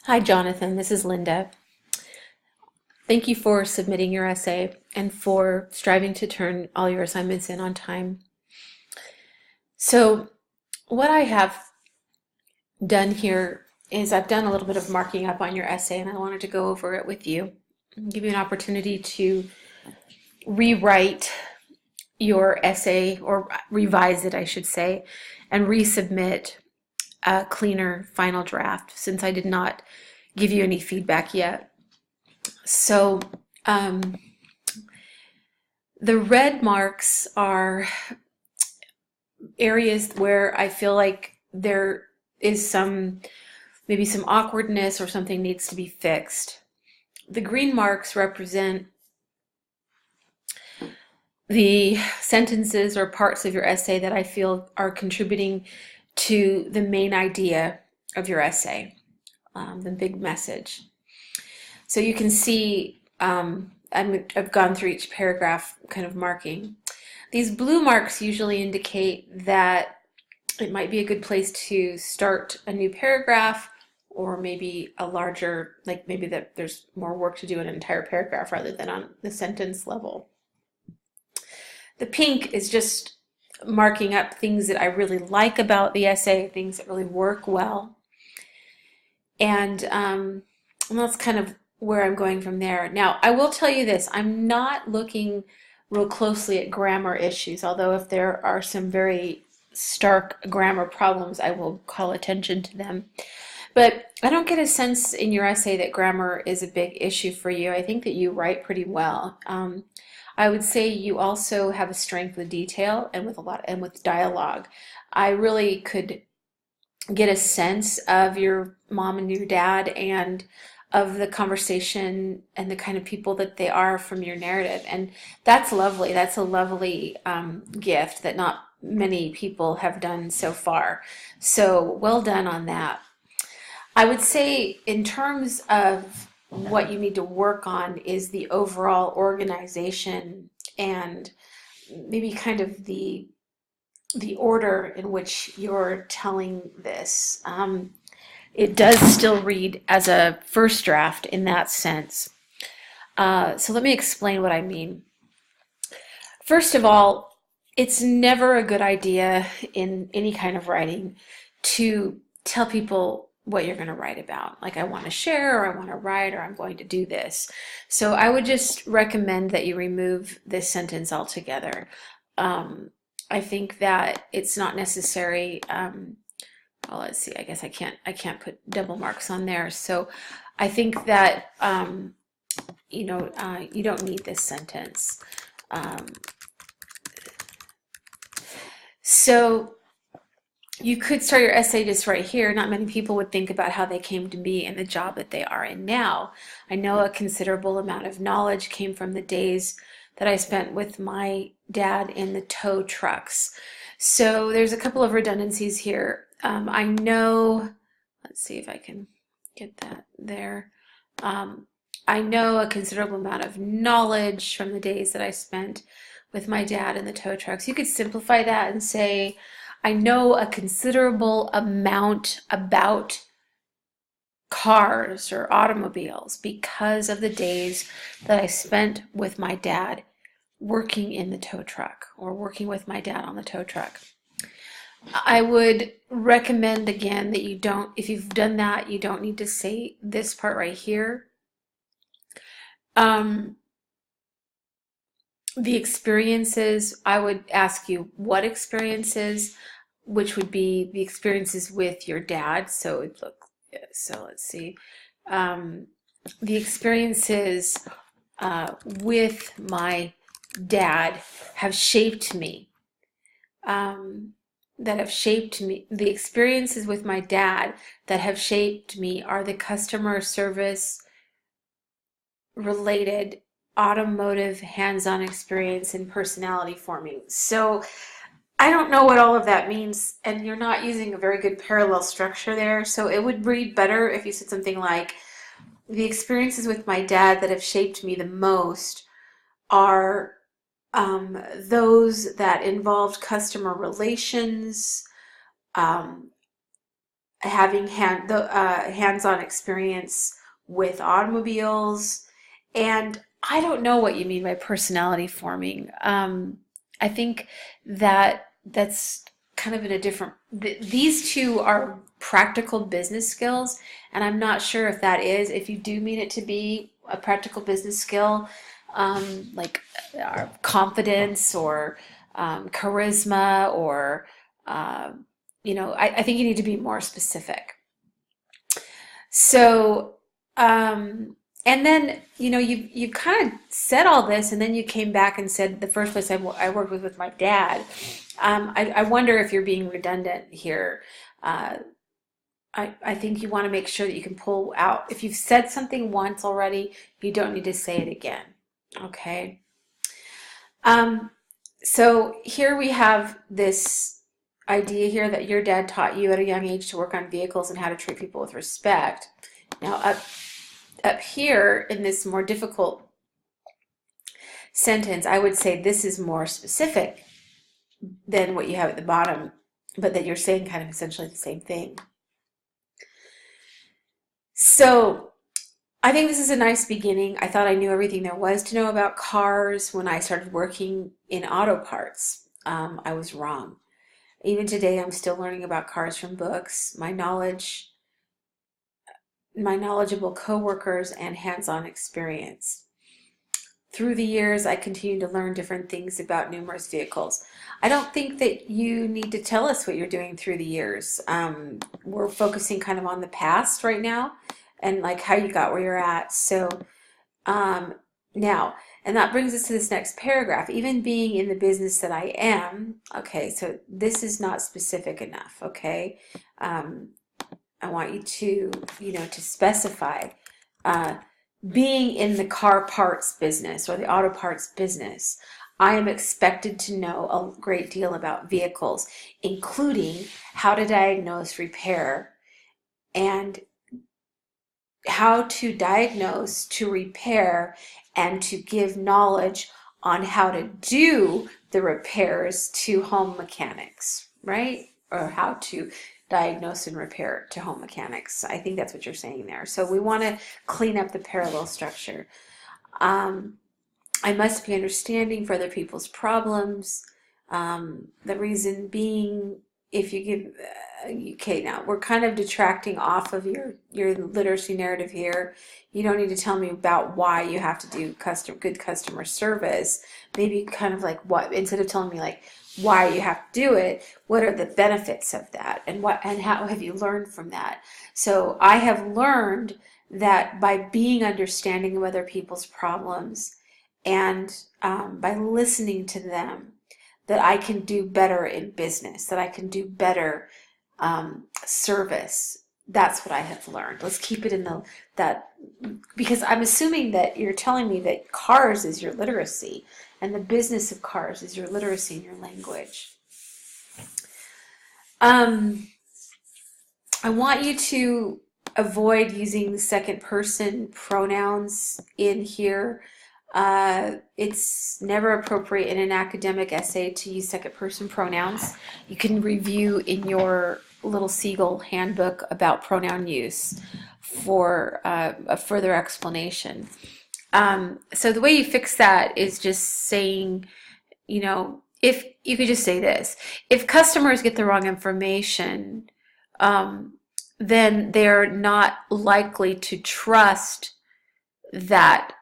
Hi, Jonathan. This is Linda. Thank you for submitting your essay and for striving to turn all your assignments in on time. So, what I have done here is I've done a little bit of marking up on your essay, and I wanted to go over it with you and give you an opportunity to rewrite your essay, or revise it, I should say, and resubmit a cleaner final draft since I did not give you any feedback yet. So, um, the red marks are areas where I feel like there is maybe some awkwardness or something needs to be fixed. The green marks represent the sentences or parts of your essay that I feel are contributing to the main idea of your essay, the big message. So you can see I've gone through each paragraph kind of marking. These blue marks usually indicate that it might be a good place to start a new paragraph, or maybe a larger, like maybe that there's more work to do in an entire paragraph rather than on the sentence level. The pink is just marking up things that I really like about the essay, things that really work well. And that's kind of where I'm going from there. Now, I will tell you this, I'm not looking real closely at grammar issues, although if there are some very stark grammar problems, I will call attention to them. But I don't get a sense in your essay that grammar is a big issue for you. I think that you write pretty well. I would say you also have a strength with detail and with dialogue. I really could get a sense of your mom and your dad and of the conversation and the kind of people that they are from your narrative. And that's lovely. That's a lovely gift that not many people have done so far. So well done on that. I would say in terms of what you need to work on is the overall organization and maybe kind of the order in which you're telling this. It does still read as a first draft in that sense. So let me explain what I mean. First of all, it's never a good idea in any kind of writing to tell people what you're going to write about. Like, I want to share, or I want to write, or I'm going to do this. So I would just recommend that you remove this sentence altogether. I think that it's not necessary. Well, let's see. I guess I can't put double marks on there. So I think that you don't need this sentence. So you could start your essay just right here. Not many people would think about how they came to be in the job that they are in now. I know a considerable amount of knowledge came from the days that I spent with my dad in the tow trucks. So there's a couple of redundancies here. I know, let's see if I can get that there. I know a considerable amount of knowledge from the days that I spent with my dad in the tow trucks. You could simplify that and say, I know a considerable amount about cars or automobiles because of the days that I spent with my dad working in the tow truck, or working with my dad on the tow truck. I would recommend again that you don't, if you've done that, you don't need to say this part right here. The experiences, I would ask you what experiences, which would be the experiences with your dad. So let's see. The experiences with my dad have shaped me. That have shaped me. The experiences with my dad that have shaped me are the customer service related automotive hands-on experience and personality forming. So I don't know what all of that means, and you're not using a very good parallel structure there. So it would read better if you said something like, the experiences with my dad that have shaped me the most are those that involved customer relations, having hands-on experience with automobiles. And I don't know what you mean by personality forming. I think that's kind of in a different, these two are practical business skills, and I'm not sure if that is, if you do mean it to be a practical business skill, like confidence or charisma or I think you need to be more specific. So, and then, you kind of said all this, and then you came back and said the first place I worked with my dad. I wonder if you're being redundant here. Uh, I think you want to make sure that you can pull out. If you've said something once already, you don't need to say it again. Okay. Um, so here we have this idea here that your dad taught you at a young age to work on vehicles and how to treat people with respect. Now up here in this more difficult sentence, I would say this is more specific than what you have at the bottom, but that you're saying kind of essentially the same thing. So I think this is a nice beginning. I thought I knew everything there was to know about cars when I started working in auto parts. I was wrong. Even today, I'm still learning about cars from books, my knowledgeable coworkers, and hands-on experience. Through the years, I continue to learn different things about numerous vehicles. I don't think that you need to tell us what you're doing through the years. We're focusing kind of on the past right now and like how you got where you're at. So now, and that brings us to this next paragraph. Even being in the business that I am, okay, so this is not specific enough, okay? I want you to specify. Being in the car parts business or the auto parts business, I am expected to know a great deal about vehicles, including how to diagnose, repair, and how to diagnose, to repair, and to give knowledge on how to do the repairs to home mechanics, right? Or how to diagnose and repair to home mechanics. I think that's what you're saying there. So we want to clean up the parallel structure. I must be understanding for other people's problems. The reason being, if you give, okay, now we're kind of detracting off of your literacy narrative here. You don't need to tell me about why you have to do good customer service. Maybe kind of like what, instead of telling me like why you have to do it, what are the benefits of that, and how have you learned from that? So I have learned that by being understanding of other people's problems and by listening to them, that I can do better in business, that I can do better service. That's what I have learned. Let's keep it in that, because I'm assuming that you're telling me that cars is your literacy and the business of cars is your literacy in your language. I want you to avoid using the second person pronouns in here. It's never appropriate in an academic essay to use second person pronouns. You can review in your little Siegel handbook about pronoun use for a further explanation. So the way you fix that is just saying, if you could just say this: if customers get the wrong information, then they're not likely to trust that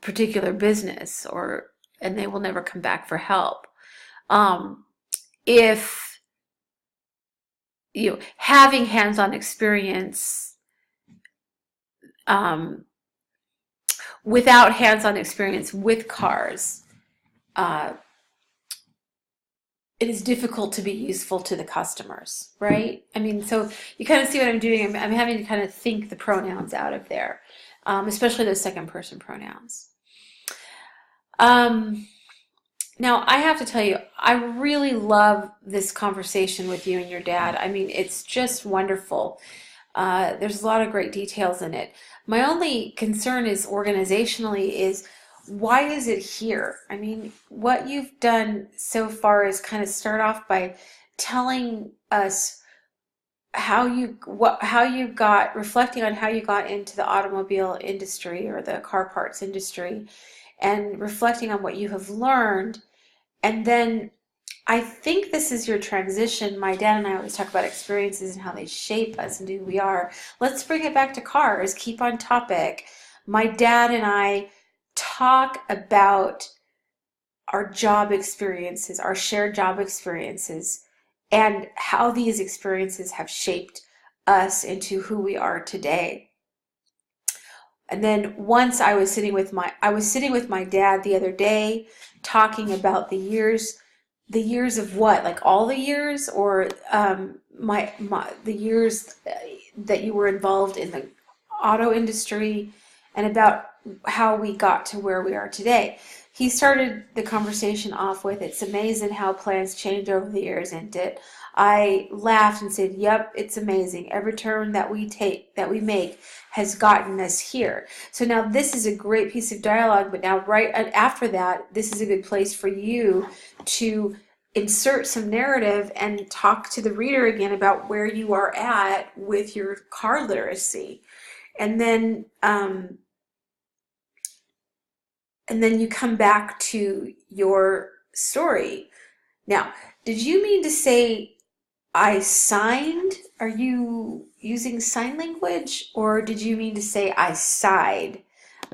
particular business, and they will never come back for help. If having hands-on experience, without hands-on experience with cars, it is difficult to be useful to the customers, right? I mean, so you kind of see what I'm doing. I'm having to kind of think the pronouns out of there, especially those second person pronouns. Now, I have to tell you, I really love this conversation with you and your dad. I mean, it's just wonderful. There's a lot of great details in it. My only concern is organizationally is, why is it here? I mean, what you've done so far is kind of start off by telling us how you got reflecting on how you got into the automobile industry or the car parts industry, and reflecting on what you have learned. And then I think this is your transition. My dad and I always talk about experiences and how they shape us and who we are. Let's bring it back to cars, keep on topic. My dad and I talk about our job experiences, our shared job experiences, and how these experiences have shaped us into who we are today. And then once I was sitting with my dad the other day talking about the years of what, like all the years, or the years that you were involved in the auto industry, and about how we got to where we are today. He started the conversation off with, "It's amazing how plans change over the years, isn't it?" I laughed and said, "Yep, it's amazing. Every turn that we make has gotten us here." So now this is a great piece of dialogue, but now right after that, this is a good place for you to insert some narrative and talk to the reader again about where you are at with your car literacy. And then you come back to your story. Now, did you mean to say I signed? Are you using sign language, or did you mean to say I sighed?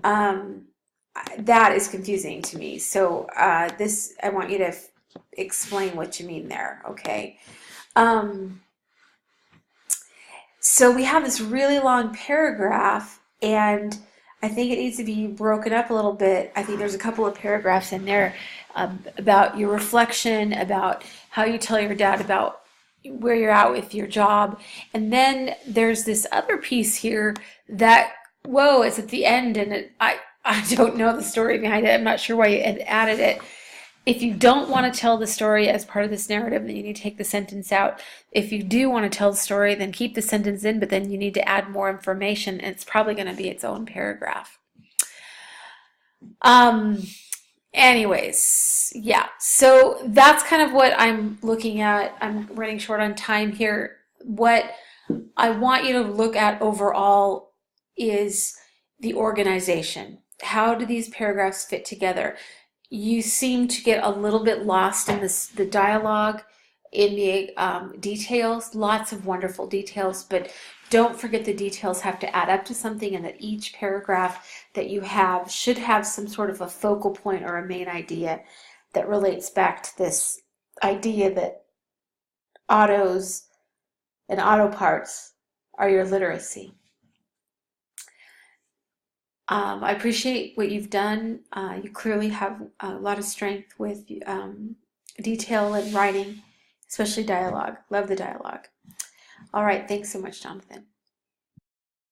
Um, that is confusing to me. So I want you to explain what you mean there, okay? Um, so we have this really long paragraph, and I think it needs to be broken up a little bit. I think there's a couple of paragraphs in there about your reflection, about how you tell your dad about where you're at with your job. And then there's this other piece here that, whoa, it's at the end, and I don't know the story behind it. I'm not sure why you had added it. If you don't want to tell the story as part of this narrative, then you need to take the sentence out. If you do want to tell the story, then keep the sentence in, but then you need to add more information, and it's probably going to be its own paragraph. Anyways, yeah, so that's kind of what I'm looking at. I'm running short on time here. What I want you to look at overall is the organization. How do these paragraphs fit together? You seem to get a little bit lost in the dialogue, in the details, lots of wonderful details, but don't forget the details have to add up to something, and that each paragraph that you have should have some sort of a focal point or a main idea that relates back to this idea that autos and auto parts are your literacy. I appreciate what you've done. You clearly have a lot of strength with detail and writing, especially dialogue. Love the dialogue. All right, thanks so much, Jonathan.